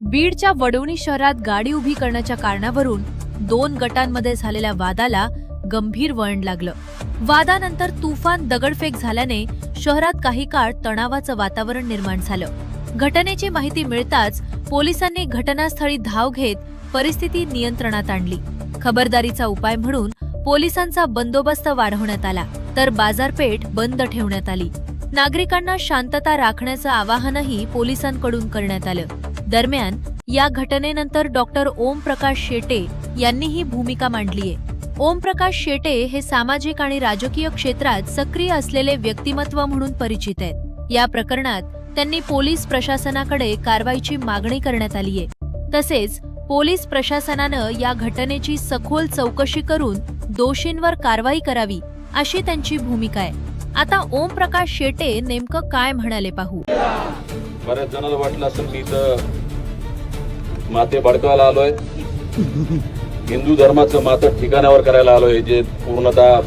बीडच्या वडवणी शहरात गाडी उभी करण्याच्या कारणावरून दोन गटांमध्ये झालेल्या वादाला गंभीर वळण लागलं. वादानंतर तुफान दगडफेक झाल्याने शहरात काही काळ तणावाचं वातावरण निर्माण झालं. घटनेची माहिती मिळताच पोलिसांनी घटनास्थळी धाव घेत परिस्थिती नियंत्रणात आणली. खबरदारीचा उपाय म्हणून पोलिसांचा बंदोबस्त वाढवण्यात आला, तर बाजारपेठ बंद ठेवण्यात आली. नागरिकांना शांतता राखण्याचं आवाहनही पोलिसांकडून करण्यात आलं. दरम्यान या घटनेनंतर डॉक्टर ओम प्रकाश शेटे यांनीही भूमिका मांडलीय. ओम प्रकाश शेटे हे सामाजिक आणि राजकीय क्षेत्रात सक्रिय असलेले व्यक्तिमत्व म्हणून परिचित आहेत. या प्रकरणात त्यांनी पोलीस प्रशासनाकडे कारवाईची मागणी करण्यात आली आहे. तसेच पोलीस प्रशासनानं या घटनेची सखोल चौकशी करून दोषींवर कारवाई करावी अशी त्यांची भूमिका आहे. आता ओम प्रकाश शेटे नेमकं काय म्हणाले पाहू. बऱ्याच जणांना वाटलं असेल मी इथं माते भडकवायला आलोय, हिंदू धर्माचं मातं ठिकाणावर करायला आलोय, जे पूर्णतः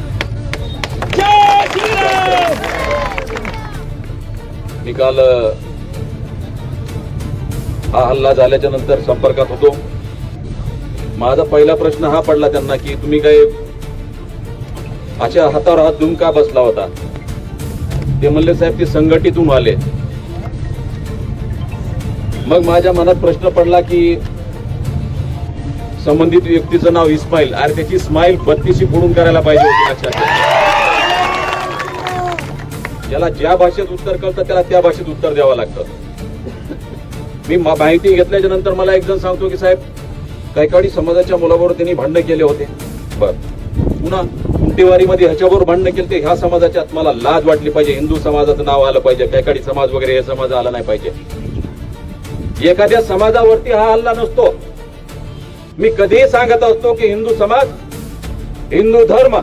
निकाल हा हल्ला झाल्याच्या नंतर संपर्कात होतो. माझा पहिला प्रश्न हा पडला त्यांना की तुम्ही काही अशा हातावर हात देऊन का बसला होता. ते म्हणले साहेब ते संघटितून आले. मग माझ्या मनात प्रश्न पडला की संबंधित व्यक्तीचं नाव इस्माईल, अरे त्याची स्माईल 32 फोडून करायला पाहिजे होती. लक्षात ज्याला ज्या भाषेत उत्तर कळतं त्याला त्या भाषेत उत्तर द्यावं लागतं. मी माहिती घेतल्याच्या नंतर मला एक जण सांगतो की साहेब कैकाडी समाजाच्या मुलाबरोबर त्यांनी भांडण केले होते. बर, पुन्हा कुंटेवारीमध्ये ह्याच्याबरोबर भांडण केले ते ह्या समाजाच्यात मला लाज वाटली पाहिजे. हिंदू समाजाचं नाव आलं पाहिजे, कैकाडी समाज वगैरे हे समाज आला नाही पाहिजे. एखाद्या समाजावरती हा हल्ला नसतो. मी कधीही सांगत असतो की हिंदू समाज, हिंदू धर्म,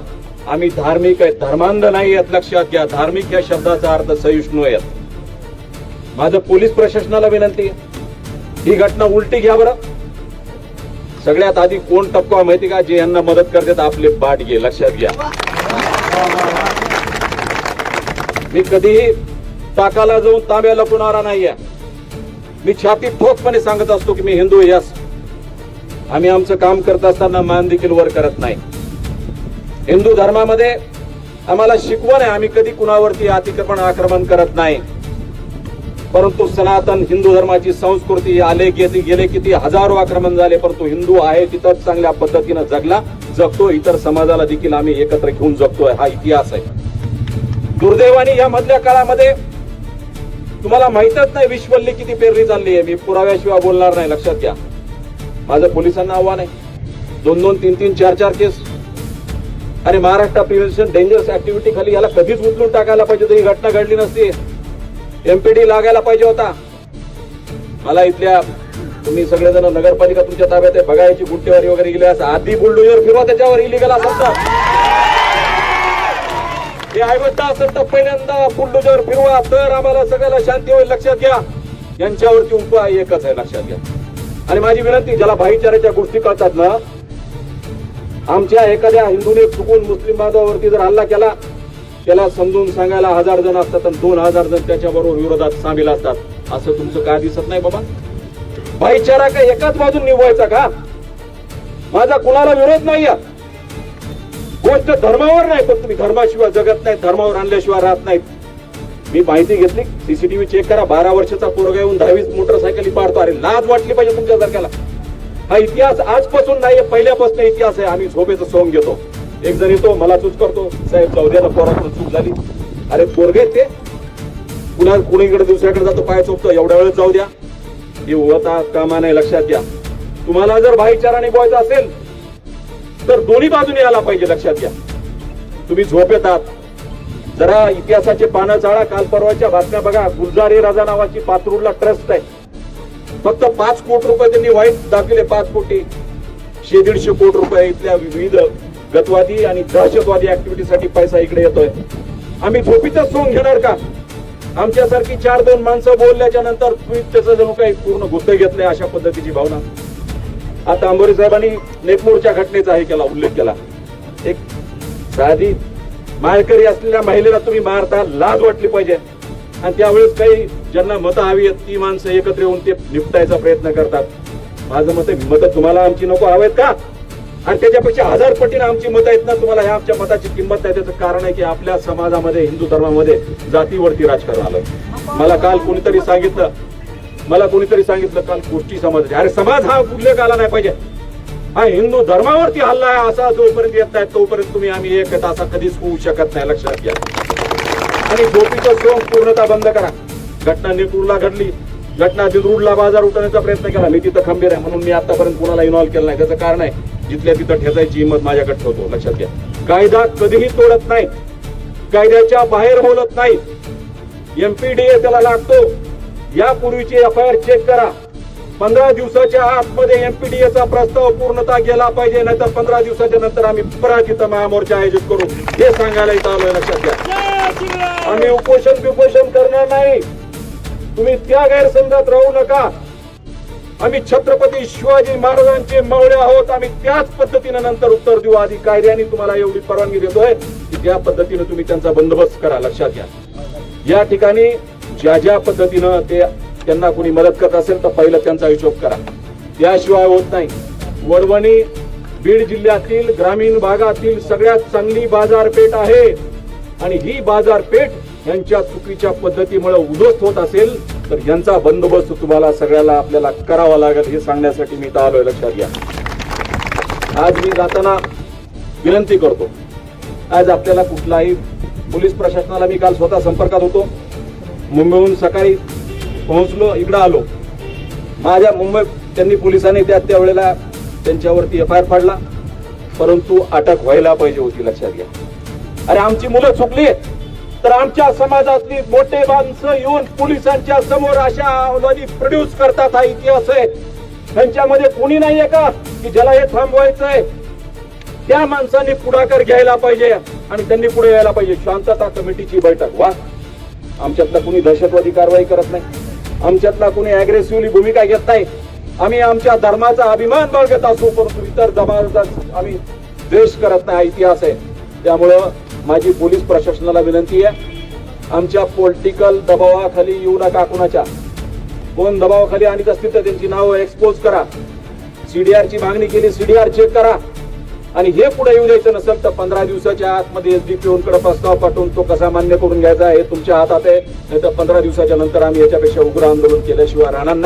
आम्ही धार्मिक आहेत, धर्मांध नाही आहेत. लक्षात घ्या, धार्मिक या शब्दाचा अर्थ सहिष्णू आहेत. माझं पोलीस प्रशासनाला विनंती आहे, ही घटना उलटी घ्या बरं. सगळ्यात आधी कोण टपकावा माहिती का, जे यांना मदत करतात आपले बाट घे. लक्षात घ्या, मी कधीही टाकाला जाऊन तांब्या लपवणारा नाहीये. मी छाती ठोकपणे सांगत असतो की मी हिंदू यस. आम्ही आमचं काम करत असताना मान देखील वर करत नाही. हिंदू धर्मामध्ये आम्हाला शिकवण आहे, आम्ही कधी कुणावरती अतिक्रमण आक्रमण करत नाही. परंतु सनातन हिंदू धर्माची संस्कृती आले गेले किती हजारो आक्रमण झाले, परंतु हिंदू आहे तिथं चांगल्या पद्धतीनं जगतो. इतर समाजाला देखील आम्ही एकत्र घेऊन जगतोय, हा इतिहास आहे. दुर्दैवाने या मधल्या काळामध्ये तुम्हाला माहितच नाही विश्वल्ली किती पेरणी चालली आहे. मी पुराव्याशिवाय बोलणार नाही. लक्षात घ्या, माझं पोलिसांना आव्हान आहे. 2-2, 3-3, 4-4 केस. अरे महाराष्ट्र प्रिव्हेन्शन डेंजरस ऍक्टिव्हिटी खाली याला कधीच उचलून टाकायला पाहिजे, तर ही घटना घडली नसती. एमपीडी लागायला पाहिजे होता. मला इथल्या तुम्ही सगळेजण नगरपालिका तुमच्या ताब्यात आहे, बघायची गुंटेवारी वगैरे गेली असं आधी बुलडोजर फिरवा त्याच्यावर, इलिगल असेल तर हे ऐवत असेल तर पहिल्यांदा बुलडोजर फिरवा, तर आम्हाला सगळ्याला शांती होईल. लक्षात घ्या, यांच्यावरती उपाय एकच आहे. लक्षात घ्या. आणि माझी विनंती, ज्याला भाईचाऱ्याच्या गोष्टी कळतात ना, आमच्या एखाद्या हिंदूने चुकून मुस्लिम बांधवावरती जर हल्ला केला, त्याला समजून सांगायला 1000 जण असतात आणि 2000 जण त्याच्याबरोबर विरोधात सामील असतात. असं तुमचं काय दिसत नाही बाबा? भाईचारा काय एकाच बाजून निभवायचा का? माझा कुणाला विरोध नाही. गोष्ट धर्मावर नाही, पण तुम्ही धर्माशिवाय जगत नाही, धर्मावर आणल्याशिवाय राहत नाहीत. मी माहिती घेतली, सीसीटीव्ही चेक करा. 12 वर्षाचा पोरगा येऊन 10-20 मोटरसायकली पाडतो. अरे लाज वाटली पाहिजे तुमच्या सारख्याला. हा इतिहास आजपासून नाही, पहिल्यापासून इतिहास आहे. आम्ही झोपेचं सोंग घेतो. एक जण येतो, मला चूक करतो, साहेब जाऊ द्या, पोराकडून चूक झाली. अरे पोरगे ते कुणीकडे दुसऱ्याकडे जातो, पाय चोपतो, एवढ्या वेळेस जाऊ द्या. हे होता कामा नाही. लक्षात घ्या, तुम्हाला जर भाईचारा निभवायचा असेल तर दोन्ही बाजूने आला पाहिजे. लक्षात घ्या, तुम्ही झोप येतात, जरा इतिहासाचे पानं चाळा. काल परवाच्या बातम्या बघा. गुलजारी राजा नावाची पात्रूडला ट्रस्ट आहे, फक्त 5 कोटी रुपये त्यांनी वाईट दाखवले. 5 कोटी 150 कोटी रुपये इथल्या विविध गतवादी आणि दहशतवादी ऍक्टिव्हिटीसाठी पैसा इकडे येतोय. आम्ही झोपीतच सोंग घेणार का? आमच्यासारखी 4-2 माणसं बोलल्याच्या नंतर त्याचं जणू काही पूर्ण गुत्ते घेतले, अशा पद्धतीची भावना. आता अंबोरी साहेबांनी नेकमूरच्या घटनेचा केला, उल्लेख केला. एक साधी माळकरी असलेल्या महिलेला तुम्ही मारता, लाज वाटली पाहिजे. आणि त्यावेळेस काही ज्यांना मतं हवी आहेत ती माणसं एकत्र येऊन ते निपटायचा प्रयत्न करतात. माझं मत आहे, मतं तुम्हाला आमची नको हवेत का? आणि त्याच्यापेक्षा 1000 पटीने आमची मतं आहेत ना, तुम्हाला ह्या आमच्या मताची किंमत नाही. त्याचं कारण आहे की आपल्या समाजामध्ये, हिंदू धर्मामध्ये जातीवरती राजकारण आलं. मला कोणीतरी सांगितलं काल गोष्टी समाज, अरे समाज हा उल्लेख आला नाही पाहिजे. हा हिंदू धर्मावरती हल्ला आहे असा जोपर्यंत येत नाही तोपर्यंत तुम्ही आम्ही एक असा कधीच होऊ शकत नाही, लक्षात घ्या. आणि गोपीचं सोंग पूर्णतः बंद करा. घटना नेटूरला घडली, घटना दिलरूडला बाजार उठवण्याचा प्रयत्न केला, मी तिथं खंबीर आहे म्हणून मी आतापर्यंत कुणाला इन्व्हॉल्व केलं नाही. त्याचं कारण आहे जिथल्या तिथं ठेचायची हिंमत माझ्याकडे ठेवतो, लक्षात घ्या. कायदा कधीही तोडत नाही, कायद्याच्या बाहेर बोलत नाही. MPDA त्याला लागतो. यापूर्वीची FIR चेक करा. 15 दिवसाच्या आतमध्ये MPDAचा प्रस्ताव पूर्णतः गेला पाहिजे, नाहीतर 15 दिवसाच्या नंतर आम्ही परत इथं महामोर्चा आयोजित करू, हे सांगायला इथं आलोय, लक्षात घ्या. आम्ही उपोषण करणार नाही. तुम्ही त्या गैरसमजात राहू नका. आम्ही छत्रपती शिवाजी महाराजांचे मावळे आहोत. आम्ही त्याच पद्धतीने नंतर उत्तर देऊ. आधी कायद्याने तुम्हाला एवढी परवानगी देतोय की त्या पद्धतीने तुम्ही त्यांचा बंदोबस्त करा, लक्षात घ्या. या ठिकाणी ज्या पद्धतीनं त्यांना कोणी मदत करत असेल तर पहिलं त्यांचा हिशोब करा, त्याशिवाय होत नाही. वडवणी बीड जिल्ह्यातील ग्रामीण भागातील सगळ्यात चांगली बाजारपेठ आहे आणि ही बाजारपेठ यांच्या चुकीच्या पद्धतीमुळे उद्ध्वस्त होत असेल तर यांचा बंदोबस्त तुम्हाला सगळ्याला आपल्याला करावा लागेल, हे सांगण्यासाठी मी इथं आलोय, लक्षात घ्या. आज मी जाताना विनंती करतो, आज आपल्याला कुठलाही पोलीस प्रशासनाला, मी काल स्वतः संपर्कात होतो, मुंबईहून सकाळी पोहोचलो, इकडं आलो. माझ्या मुंबईत त्यांनी पोलिसांनी त्यावेळेला त्यांच्यावरती FIR फाडला, परंतु अटक व्हायला पाहिजे होती, लक्षात घ्या. अरे आमची मुलं चुकली तर आमच्या समाजातली मोठे माणसं येऊन पोलिसांच्या समोर अशा अवलादी प्रोड्यूस करतात, हा इतिहास आहे. त्यांच्यामध्ये कोणी नाहीये का की ज्याला हे थांबवायचंय? त्या माणसांनी पुढाकार घ्यायला पाहिजे आणि त्यांनी पुढे यायला पाहिजे. शांतता कमिटीची बैठक, वा. आमच्यातला कोणी दहशतवादी कारवाई करत नाही, आमच्यातला कोणी अग्रेसिव्हली भूमिका घेत नाही. आम्ही आमच्या धर्माचा अभिमान बाळगत असू, परंतु इतर धर्माचा आम्ही द्वेष करत नाही, हा इतिहास आहे. त्यामुळं माझी पोलीस प्रशासनाला विनंती आहे, आमच्या पॉलिटिकल दबावाखाली येऊ नका. कुणाच्या कोण दबावाखाली आणत असतील तर त्यांची नावं एक्सपोज करा. CDR ची मागणी केली, CDR चेक करा. आणि हे पुढे येऊ द्यायचं नसेल तर 15 दिवसाच्या आतमध्ये SDPO कडे प्रस्ताव पाठवून तो कसा मान्य करून घ्यायचा हे तुमच्या हातात आहे. नाही तर 15 दिवसाच्या नंतर आम्ही याच्यापेक्षा उग्र आंदोलन केल्याशिवाय राहणार नाही.